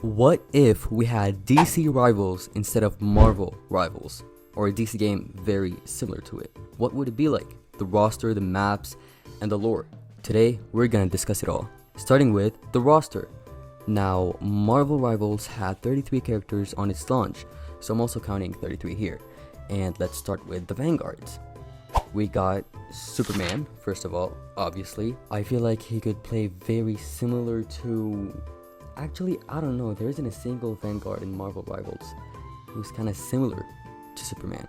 What if we had DC rivals instead of Marvel rivals? Or a DC game very similar to it? What would it be like? The roster, the maps, and the lore. Today, we're gonna discuss it all. Starting with the roster. Now, Marvel Rivals had 33 characters on its launch, so I'm also counting 33 here. And let's start with the Vanguards. We got Superman, first of all, obviously. I feel like he could play very similar to... Actually, I don't know, there isn't a single Vanguard in Marvel Rivals who's kind of similar to Superman.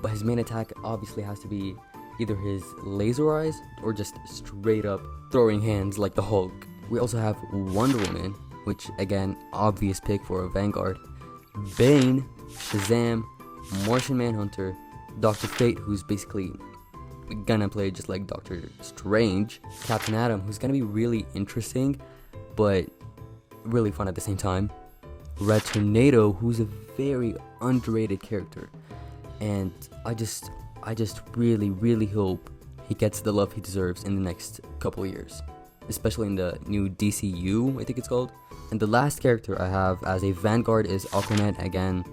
But his main attack obviously has to be either his laser eyes or just straight up throwing hands like the Hulk. We also have Wonder Woman, which again, obvious pick for a Vanguard. Bane, Shazam, Martian Manhunter, Dr. Fate, who's basically gonna play just like Doctor Strange. Captain Atom, who's gonna be really interesting, but really fun at the same time. Red Tornado, who's a very underrated character, and I just really hope he gets the love he deserves in the next couple of years, especially in the new DCU, I think it's called. And the last character I have as a Vanguard is Aquaman. Again,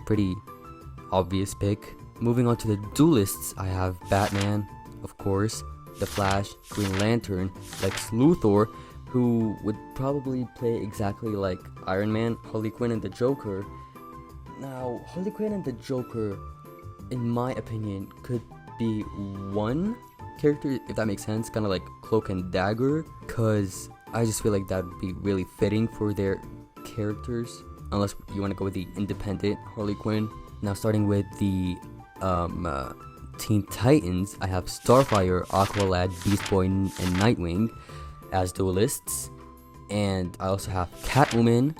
pretty obvious pick. Moving on to the duelists, I have Batman, of course, The Flash, Green Lantern, Lex Luthor, who would probably play exactly like Iron Man, Harley Quinn, and the Joker. Now, Harley Quinn and the Joker, in my opinion, could be one character, if that makes sense, kind of like Cloak and Dagger, because I just feel like that would be really fitting for their characters, unless you want to go with the independent Harley Quinn. Now, starting with the Teen Titans, I have Starfire, Aqualad, Beast Boy, and Nightwing as duelists, and I also have Catwoman,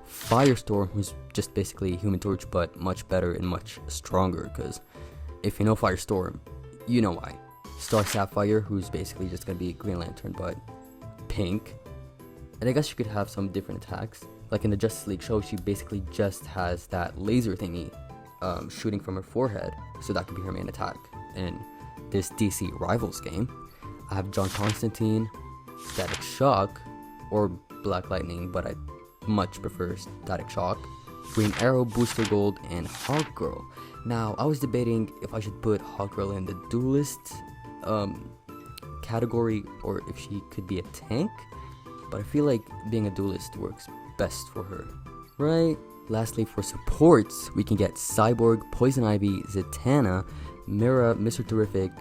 Firestorm, who's just basically Human Torch but much better and much stronger, because if you know Firestorm, you know why. Star Sapphire, who's basically just gonna be Green Lantern but pink, and I guess she could have some different attacks. Like in the Justice League show, she basically just has that laser thingy shooting from her forehead, so that could be her main attack in this DC Rivals game. I have John Constantine, Static Shock, or Black Lightning, but I much prefer Static Shock, Green Arrow, Booster Gold, and Hawkgirl. Now, I was debating if I should put Hawkgirl in the duelist category or if she could be a tank, but I feel like being a duelist works best for her, right? Lastly, for supports, we can get Cyborg, Poison Ivy, Zatanna, Mira, Mr. Terrific,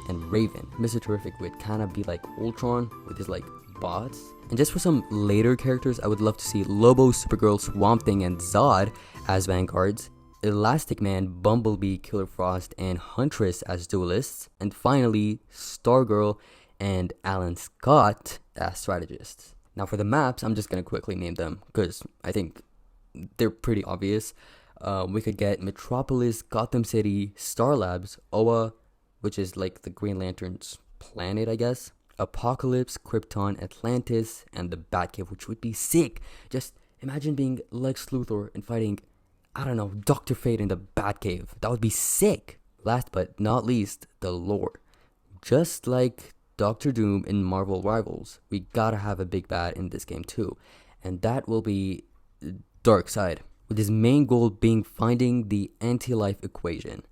and Raven. Mr. Terrific would kind of be like Ultron with his like bots. And just for some later characters, I would love to see Lobo, Supergirl, Swamp Thing, and Zod as Vanguards, Elastic Man, Bumblebee, Killer Frost, and Huntress as duelists, and finally Stargirl and Alan Scott as strategists. Now for the maps, I'm just gonna quickly name them because I think they're pretty obvious. We could get Metropolis, Gotham City, Star Labs, Oa, which is like the Green Lantern's planet, I guess, Apocalypse, Krypton, Atlantis, and the Batcave, which would be sick. Just imagine being Lex Luthor and fighting, I don't know, Dr. Fate in the Batcave. That would be sick. Last but not least, the lore. Just like Doctor Doom in Marvel Rivals, we gotta have a big bad in this game too, and that will be Darkseid, with his main goal being finding the anti-life equation.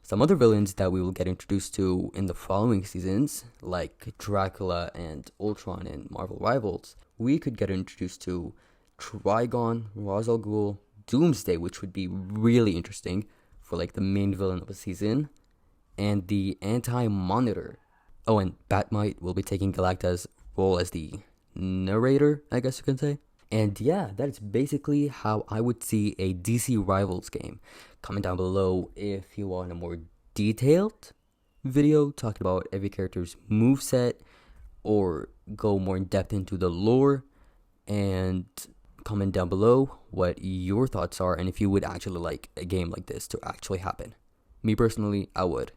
Some other villains that we will get introduced to in the following seasons, like Dracula and Ultron in Marvel Rivals, we could get introduced to Trigon, Ra's al Ghul, Doomsday, which would be really interesting for like the main villain of a season, and the Anti-Monitor. Oh, and Batmite will be taking Galacta's role as the narrator, I guess you can say. And yeah, that's basically how I would see a DC Rivals game. Comment down below if you want a more detailed video talking about every character's moveset, or go more in depth into the lore. And comment down below what your thoughts are and if you would actually like a game like this to actually happen. Me personally, I would.